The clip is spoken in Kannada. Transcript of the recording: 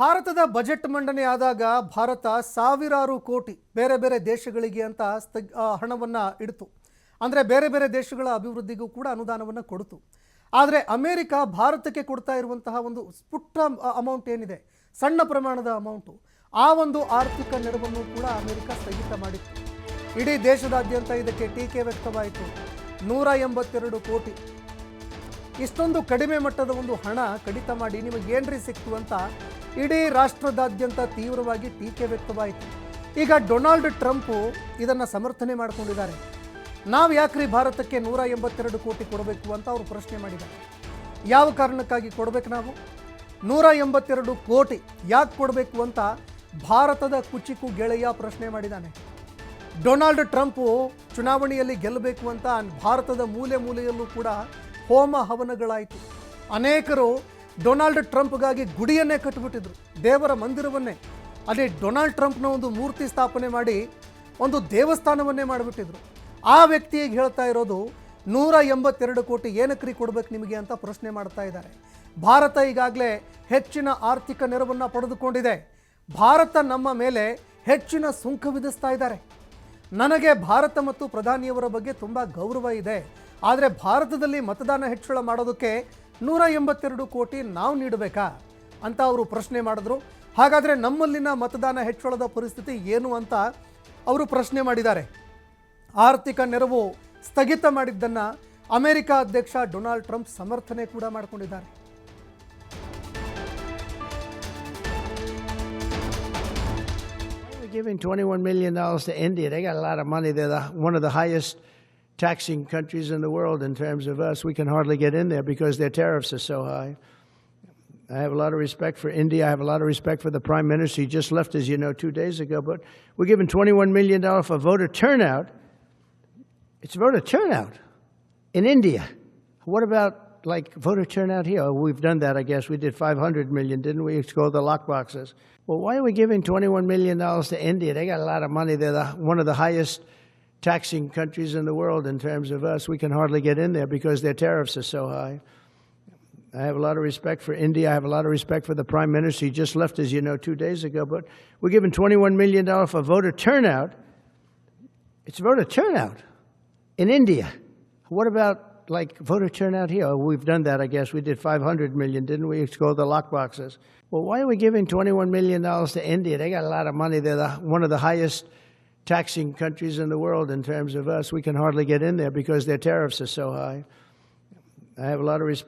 ಭಾರತದ ಬಜೆಟ್ ಮಂಡನೆ ಆದಾಗ ಭಾರತ ಸಾವಿರಾರು ಕೋಟಿ ಬೇರೆ ಬೇರೆ ದೇಶಗಳಿಗೆ ಅಂತ ಹಣವನ್ನು ಇಡ್ತು. ಅಂದರೆ ಬೇರೆ ಬೇರೆ ದೇಶಗಳ ಅಭಿವೃದ್ಧಿಗೂ ಕೂಡ ಅನುದಾನವನ್ನು ಕೊಡ್ತು. ಆದರೆ ಅಮೆರಿಕ ಭಾರತಕ್ಕೆ ಕೊಡ್ತಾ ಇರುವಂತಹ ಒಂದು ಪುಟ್ಟ ಅಮೌಂಟ್ ಏನಿದೆ, ಸಣ್ಣ ಪ್ರಮಾಣದ ಅಮೌಂಟು, ಆ ಒಂದು ಆರ್ಥಿಕ ನೆರವನ್ನು ಕೂಡ ಅಮೆರಿಕ ಸ್ಥಗಿತ ಮಾಡಿತ್ತು. ಇಡೀ ದೇಶದಾದ್ಯಂತ ಇದಕ್ಕೆ ಟೀಕೆ ವ್ಯಕ್ತವಾಯಿತು. 182 ಕೋಟಿ, ಇಷ್ಟೊಂದು ಕಡಿಮೆ ಮಟ್ಟದ ಒಂದು ಹಣ ಕಡಿತ ಮಾಡಿ ನಿಮಗೆ ಏನ್ರಿ ಸಿಕ್ತು ಅಂತ ಇಡೀ ರಾಷ್ಟ್ರದಾದ್ಯಂತ ತೀವ್ರವಾಗಿ ಟೀಕೆ ವ್ಯಕ್ತವಾಯಿತು. ಈಗ ಡೊನಾಲ್ಡ್ ಟ್ರಂಪು ಇದನ್ನು ಸಮರ್ಥನೆ ಮಾಡಿಕೊಂಡಿದ್ದಾರೆ. ನಾವು ಯಾಕ್ರಿ ಭಾರತಕ್ಕೆ 182 ಕೋಟಿ ಕೊಡಬೇಕು ಅಂತ ಅವರು ಪ್ರಶ್ನೆ ಮಾಡಿದ್ದಾರೆ. ಯಾವ ಕಾರಣಕ್ಕಾಗಿ ಕೊಡಬೇಕು? ನಾವು 182 ಕೋಟಿ ಯಾಕೆ ಕೊಡಬೇಕು ಅಂತ ಭಾರತದ ಕುಚಿಕು ಗೆಳೆಯ ಪ್ರಶ್ನೆ ಮಾಡಿದ್ದಾನೆ. ಡೊನಾಲ್ಡ್ ಟ್ರಂಪು ಚುನಾವಣೆಯಲ್ಲಿ ಗೆಲ್ಲಬೇಕು ಅಂತ ಭಾರತದ ಮೂಲೆ ಮೂಲೆಯಲ್ಲೂ ಕೂಡ ಹೋಮ ಹವನಗಳಾಯಿತು. ಅನೇಕರು ಡೊನಾಲ್ಡ್ ಟ್ರಂಪ್ಗಾಗಿ ಗುಡಿಯನ್ನೇ ಕಟ್ಟಿಬಿಟ್ಟಿದ್ರು, ದೇವರ ಮಂದಿರವನ್ನೇ. ಅಲ್ಲಿ ಡೊನಾಲ್ಡ್ ಟ್ರಂಪ್ನ ಒಂದು ಮೂರ್ತಿ ಸ್ಥಾಪನೆ ಮಾಡಿ ಒಂದು ದೇವಸ್ಥಾನವನ್ನೇ ಮಾಡಿಬಿಟ್ಟಿದ್ರು. ಆ ವ್ಯಕ್ತಿಗೆ ಹೇಳ್ತಾ ಇರೋದು 182 ಕೋಟಿ ಏನಕ್ರಿ ಕೊಡಬೇಕು ನಿಮಗೆ ಅಂತ ಪ್ರಶ್ನೆ ಮಾಡ್ತಾ ಇದ್ದಾರೆ. ಭಾರತ ಈಗಾಗಲೇ ಹೆಚ್ಚಿನ ಆರ್ಥಿಕ ನೆರವನ್ನು ಪಡೆದುಕೊಂಡಿದೆ. ಭಾರತ ನಮ್ಮ ಮೇಲೆ ಹೆಚ್ಚಿನ ಸುಂಕ ವಿಧಿಸ್ತಾ ಇದ್ದಾರೆ. ನನಗೆ ಭಾರತ ಮತ್ತು ಪ್ರಧಾನಿಯವರ ಬಗ್ಗೆ ತುಂಬ ಗೌರವ ಇದೆ, ಆದರೆ ಭಾರತದಲ್ಲಿ ಮತದಾನ ಹೆಚ್ಚಳ ಮಾಡೋದಕ್ಕೆ 182 ಕೋಟಿ ನಾವು ನೀಡಬೇಕಾ ಅಂತ ಅವರು ಪ್ರಶ್ನೆ ಮಾಡಿದ್ರು. ಹಾಗಾದರೆ ನಮ್ಮಲ್ಲಿನ ಮತದಾನ ಹೆಚ್ಚಳದ ಪರಿಸ್ಥಿತಿ ಏನು ಅಂತ ಅವರು ಪ್ರಶ್ನೆ ಮಾಡಿದ್ದಾರೆ. ಆರ್ಥಿಕ ನೆರವು ಸ್ಥಗಿತ ಮಾಡಿದ್ದನ್ನು ಅಮೆರಿಕ ಅಧ್ಯಕ್ಷ ಡೊನಾಲ್ಡ್ ಟ್ರಂಪ್ ಸಮರ್ಥನೆ ಕೂಡ ಮಾಡಿಕೊಂಡಿದ್ದಾರೆ. Giving $21 million to India. They got a lot of money. They're one of the highest taxing countries in the world in terms of us. We can hardly get in there because their tariffs are so high. I have a lot of respect for India. I have a lot of respect for the Prime Minister. He just left, as you know, 2 days ago. But we're giving $21 million for voter turnout. It's voter turnout in India. What about like voter turnout here? We've done that, I guess. We did 500 million, didn't we? It's called the lock boxes. Well, why are we giving $21 million to India? They got a lot of money. They're one of the highest taxing countries in the world in terms of us. We can hardly get in there because their tariffs are so high. I have a lot of respect for India. I have a lot of respect for the Prime Minister. He just left, as you know, 2 days ago. But we're giving $21 million for voter turnout. It's voter turnout in India. What about like voter turnout here? We've done that, I guess. We did 500 million, didn't we? It's called the lock boxes. Well, why are we giving $21 million to India? They got a lot of money. They're one of the highest taxing countries in the world in terms of us. We can hardly get in there because their tariffs are so high. I have a lot of respect.